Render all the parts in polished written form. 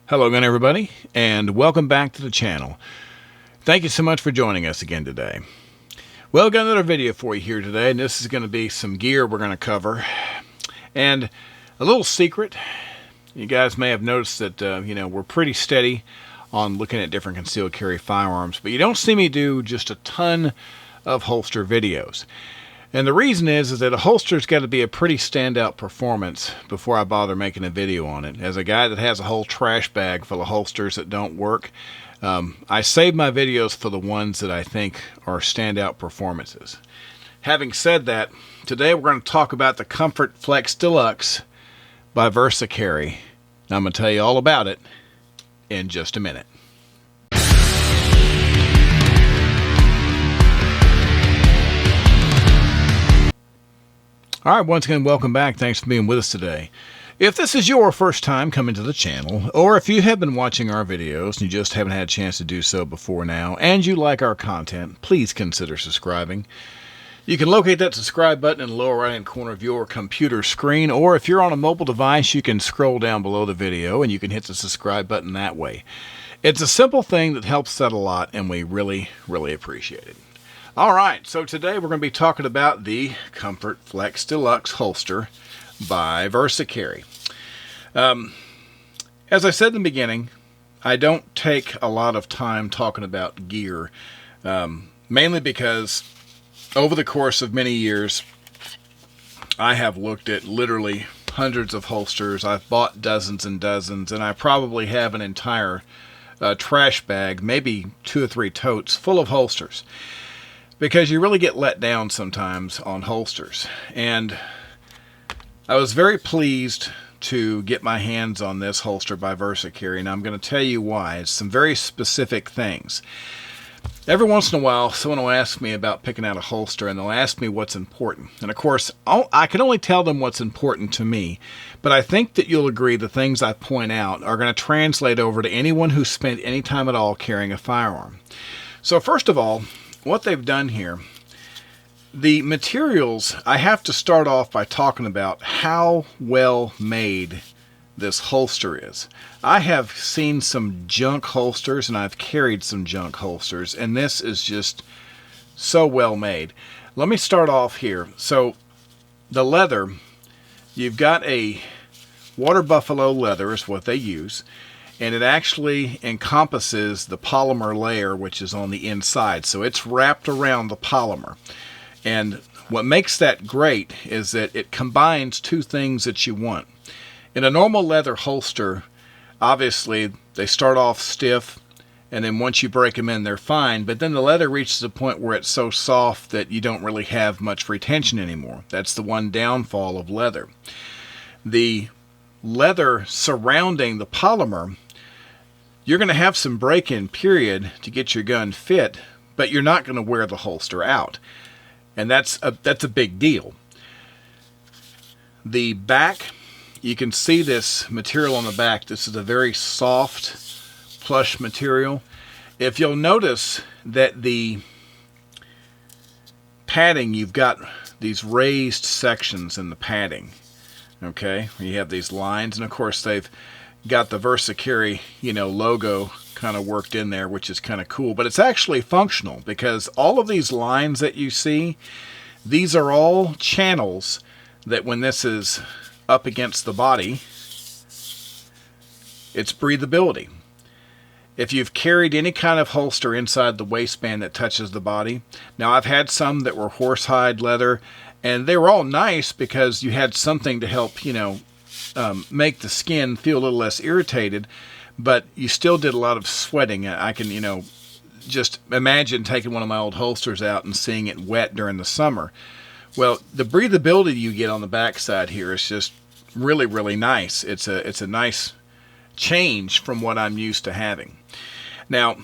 Hello again, everybody, and welcome back to the channel. Thank you so much for joining us again today. Well, we've got another video for you here today, and this is going to be some gear we're going to cover. And a little secret, you guys may have noticed that, we're pretty steady on looking at different concealed carry firearms, but you don't see me do just a ton of holster videos. And the reason is that a holster's got to be a pretty standout performance before I bother making a video on it. As a guy that has a whole trash bag full of holsters that don't work, I save my videos for the ones that I think are standout performances. Having said that, today we're going to talk about the Comfort Flex Deluxe by Versacarry. Now I'm going to tell you all about it in just a minute. Alright, once again, welcome back. Thanks for being with us today. If this is your first time coming to the channel, or if you have been watching our videos and you just haven't had a chance to do so before now, and you like our content, please consider subscribing. You can locate that subscribe button in the lower right-hand corner of your computer screen, or if you're on a mobile device, you can scroll down below the video and you can hit the subscribe button that way. It's a simple thing that helps out a lot, and we really, really appreciate it. Alright, so today we're going to be talking about the Comfort Flex Deluxe holster by Versacarry. As I said in the beginning, I don't take a lot of time talking about gear, mainly because over the course of many years, I have looked at literally hundreds of holsters. I've bought dozens and dozens, and I probably have an entire trash bag, maybe 2 or 3 totes full of holsters. Because you really get let down sometimes on holsters. And I was very pleased to get my hands on this holster by Versacarry, and I'm going to tell you why. It's some very specific things. Every once in a while, someone will ask me about picking out a holster, and they'll ask me what's important. And of course, I can only tell them what's important to me, but I think that you'll agree the things I point out are going to translate over to anyone who's spent any time at all carrying a firearm. So first of all, what they've done here, the materials, I have to start off by talking about how well made this holster is. I have seen some junk holsters and I've carried some junk holsters, and this is just so well made. Let me start off here. So the leather, you've got a water buffalo leather is what they use. And it actually encompasses the polymer layer, which is on the inside. So it's wrapped around the polymer. And what makes that great is that it combines 2 things that you want. In a normal leather holster, obviously they start off stiff, and then once you break them in, they're fine. But then the leather reaches a point where it's so soft that you don't really have much retention anymore. That's the one downfall of leather. The leather surrounding the polymer, you're going to have some break-in period to get your gun fit, but you're not going to wear the holster out. And that's a big deal. The back, you can see this material on the back. This is a very soft plush material. If you'll notice that the padding, you've got these raised sections in the padding. Okay, you have these lines, and of course they've got the Versacarry, logo kind of worked in there, which is kind of cool. But it's actually functional because all of these lines that you see, these are all channels that when this is up against the body, it's breathability. If you've carried any kind of holster inside the waistband that touches the body, now I've had some that were horsehide leather, and they were all nice because you had something to help, make the skin feel a little less irritated, but you still did a lot of sweating. I can, just imagine taking one of my old holsters out and seeing it wet during the summer. Well, the breathability you get on the backside here is just really, really nice. It's a nice change from what I'm used to having. Now,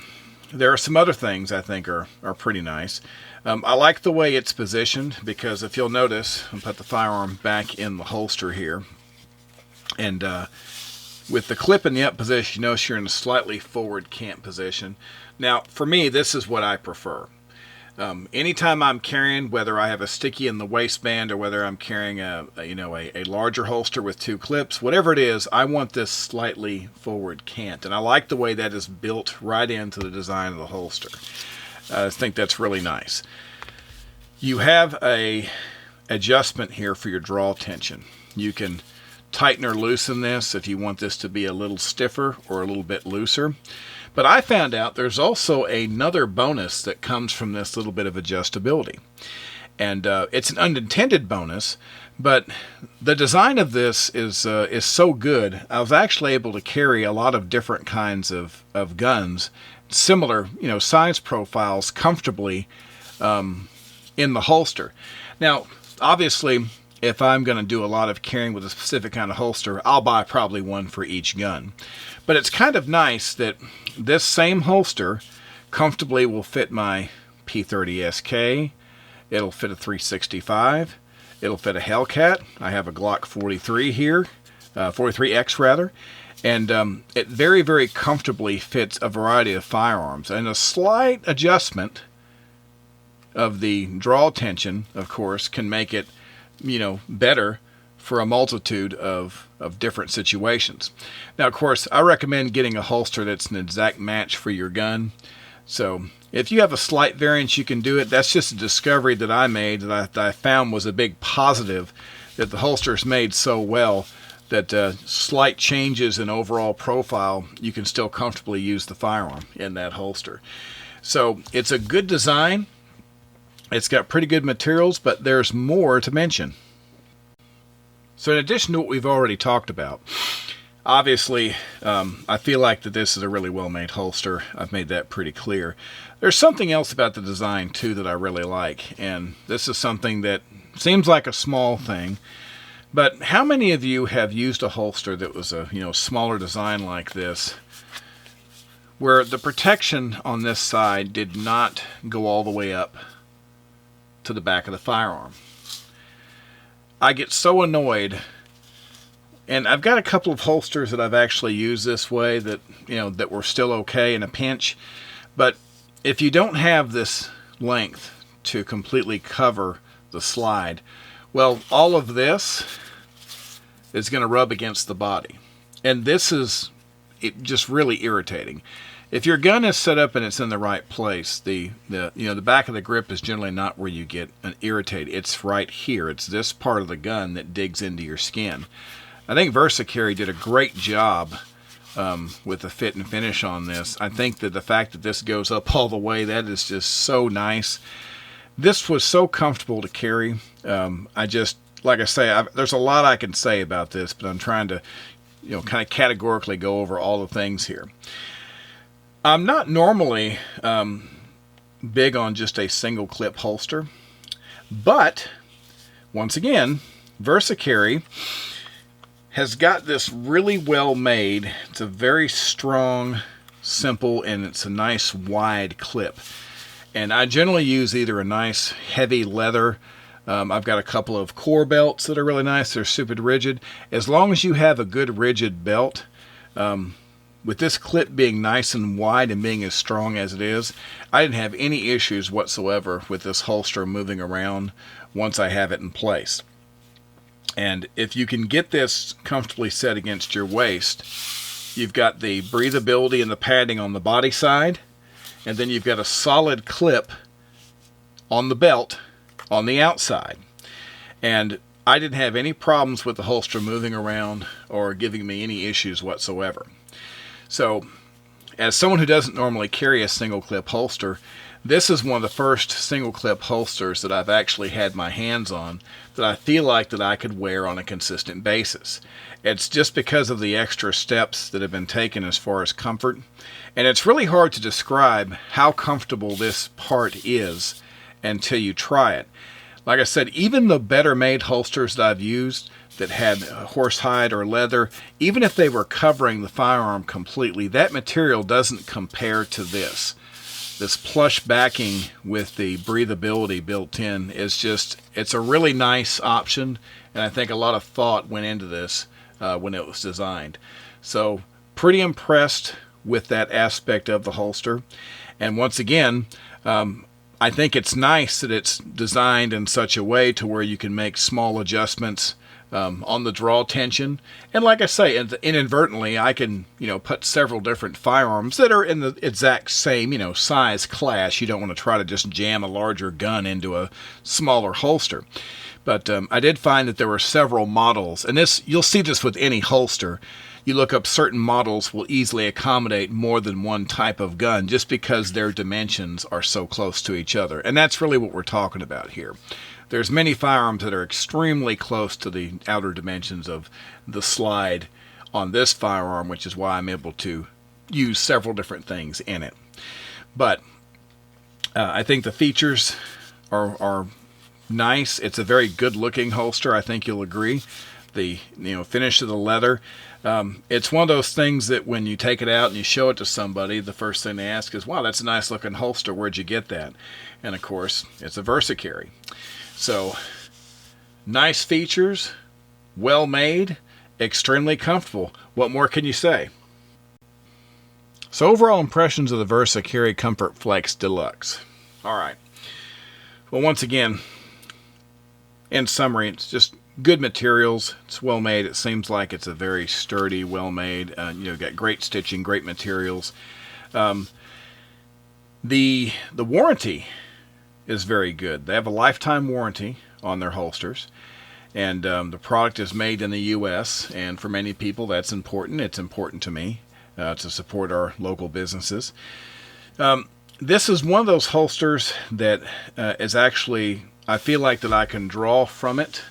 there are some other things I think are pretty nice. I like the way it's positioned because if you'll notice, I'll put the firearm back in the holster here. And with the clip in the up position, you notice you're in a slightly forward cant position. Now, for me, this is what I prefer. Anytime I'm carrying, whether I have a sticky in the waistband or whether I'm carrying a larger holster with 2 clips, whatever it is, I want this slightly forward cant. And I like the way that is built right into the design of the holster. I think that's really nice. You have a adjustment here for your draw tension. You can tighten or loosen this if you want this to be a little stiffer or a little bit looser. But I found out there's also another bonus that comes from this little bit of adjustability. And it's an unintended bonus, but the design of this is so good. I was actually able to carry a lot of different kinds of guns, similar size profiles, comfortably in the holster. Now, obviously, if I'm going to do a lot of carrying with a specific kind of holster, I'll buy probably one for each gun. But it's kind of nice that this same holster comfortably will fit my P30 SK. It'll fit a 365. It'll fit a Hellcat. I have a Glock 43 here, 43X rather. And it very, very comfortably fits a variety of firearms. And a slight adjustment of the draw tension, of course, can make it better for a multitude of different situations. Now, of course, I recommend getting a holster that's an exact match for your gun. So if you have a slight variance, you can do it. That's just a discovery that I made that I found was a big positive, that the holster is made so well that slight changes in overall profile, you can still comfortably use the firearm in that holster. So it's a good design. It's got pretty good materials, but there's more to mention. So in addition to what we've already talked about, obviously, I feel like that this is a really well-made holster. I've made that pretty clear. There's something else about the design, too, that I really like, and this is something that seems like a small thing, but how many of you have used a holster that was a smaller design like this, where the protection on this side did not go all the way up to the back of the firearm? I get so annoyed, and I've got a couple of holsters that I've actually used this way that that were still okay in a pinch, but if you don't have this length to completely cover the slide, well, all of this is going to rub against the body, and this is just really irritating. If your gun is set up and it's in the right place, the back of the grip is generally not where you get irritated. It's right here. It's this part of the gun that digs into your skin. I think Versacarry did a great job with the fit and finish on this. I think that the fact that this goes up all the way, that is just so nice. This was so comfortable to carry. Like I say, there's a lot I can say about this, but I'm trying to kind of categorically go over all the things here. I'm not normally big on just a single clip holster, but once again, Versacarry has got this really well made. It's a very strong, simple, and it's a nice wide clip. And I generally use either a nice heavy leather. I've got a couple of core belts that are really nice. They're super rigid. As long as you have a good rigid belt, with this clip being nice and wide and being as strong as it is, I didn't have any issues whatsoever with this holster moving around once I have it in place. And if you can get this comfortably set against your waist, you've got the breathability and the padding on the body side, and then you've got a solid clip on the belt on the outside. And I didn't have any problems with the holster moving around or giving me any issues whatsoever. So, as someone who doesn't normally carry a single clip holster, this is one of the first single clip holsters that I've actually had my hands on that I feel like that I could wear on a consistent basis. It's just because of the extra steps that have been taken as far as comfort, and it's really hard to describe how comfortable this part is until you try it. Like I said, even the better made holsters that I've used that had horsehide or leather, even if they were covering the firearm completely, that material doesn't compare to this. This plush backing with the breathability built in is just, it's a really nice option, and I think a lot of thought went into this when it was designed. So pretty impressed with that aspect of the holster. And once again, I think it's nice that it's designed in such a way to where you can make small adjustments on the draw tension. And like I say, inadvertently, I can, put several different firearms that are in the exact same, size class. You don't want to try to just jam a larger gun into a smaller holster. But I did find that there were several models, and you'll see this with any holster. You look up, certain models will easily accommodate more than one type of gun just because their dimensions are so close to each other. And that's really what we're talking about here. There's many firearms that are extremely close to the outer dimensions of the slide on this firearm, which is why I'm able to use several different things in it. But I think the features are nice. It's a very good looking holster. I think you'll agree. The finish of the leather. It's one of those things that when you take it out and you show it to somebody, the first thing they ask is, wow, that's a nice looking holster. Where'd you get that? And of course, it's a Versacarry. So, nice features, well made, extremely comfortable. What more can you say? So, overall impressions of the Versacarry Comfort Flex Deluxe. All right. Well, once again, in summary, it's just good materials. It's well made. It seems like it's a very sturdy, well made. Got great stitching, great materials. The warranty is very good. They have a lifetime warranty on their holsters, and the product is made in the U.S. And for many people, that's important. It's important to me to support our local businesses. This is one of those holsters that is actually, I feel like that I can draw from it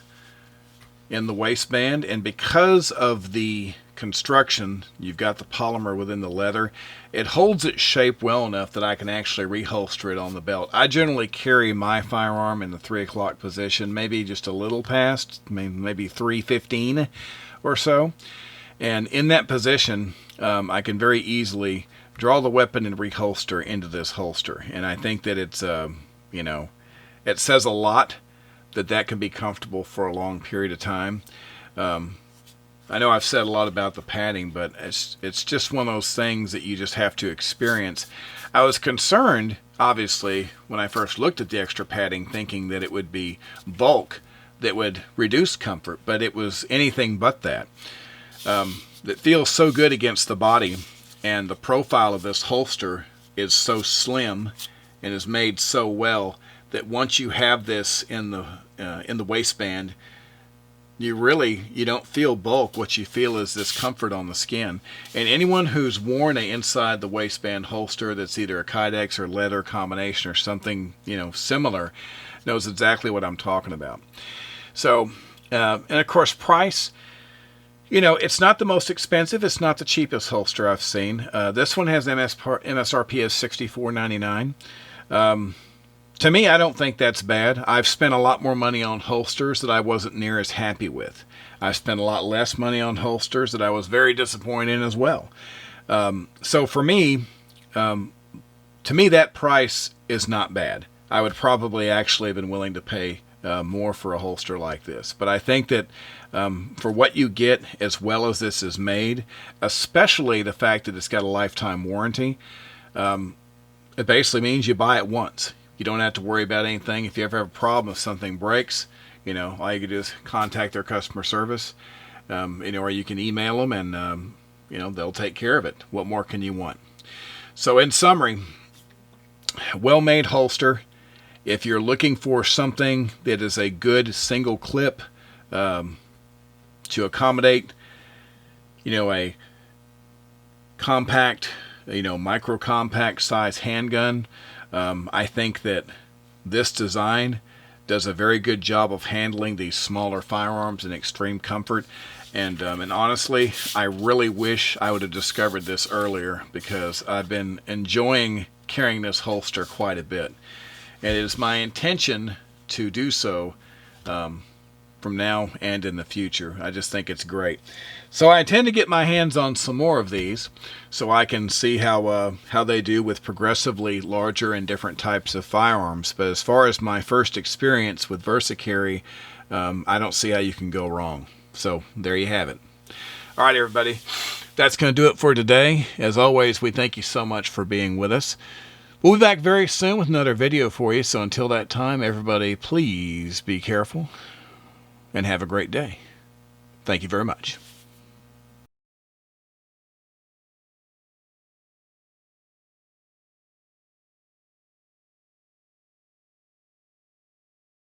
in the waistband, and because of the construction, you've got the polymer within the leather, it holds its shape well enough that I can actually reholster it on the belt. I generally carry my firearm in the 3 o'clock position, maybe just a little past, maybe 3:15 or so, and in that position I can very easily draw the weapon and reholster into this holster. And I think that it's it says a lot that can be comfortable for a long period of time. I know I've said a lot about the padding, but it's just one of those things that you just have to experience. I was concerned, obviously, when I first looked at the extra padding, thinking that it would be bulk that would reduce comfort, but it was anything but that. It feels so good against the body, and the profile of this holster is so slim and is made so well that once you have this in the waistband, you don't feel bulk. What you feel is this comfort on the skin. And anyone who's worn a inside the waistband holster that's either a Kydex or leather combination or something similar knows exactly what I'm talking about. So, and of course, price. It's not the most expensive. It's not the cheapest holster I've seen. This one has MSRP of $64.99. To me, I don't think that's bad. I've spent a lot more money on holsters that I wasn't near as happy with. I've spent a lot less money on holsters that I was very disappointed in as well. So for me, to me, that price is not bad. I would probably actually have been willing to pay more for a holster like this. But I think that for what you get, as well as this is made, especially the fact that it's got a lifetime warranty, it basically means you buy it once. You don't have to worry about anything. If you ever have a problem, if something breaks, all you can do is contact their customer service, or you can email them and, they'll take care of it. What more can you want? So in summary, well-made holster. If you're looking for something that is a good single clip to accommodate, a compact, micro compact size handgun, I think that this design does a very good job of handling these smaller firearms in extreme comfort. And honestly, I really wish I would have discovered this earlier, because I've been enjoying carrying this holster quite a bit. And it is my intention to do so from now and in the future. I just think it's great. So I intend to get my hands on some more of these so I can see how they do with progressively larger and different types of firearms. But as far as my first experience with Versacarry, I don't see how you can go wrong. So there you have it. All right, everybody. That's going to do it for today. As always, we thank you so much for being with us. We'll be back very soon with another video for you. So until that time, everybody, please be careful and have a great day. Thank you very much.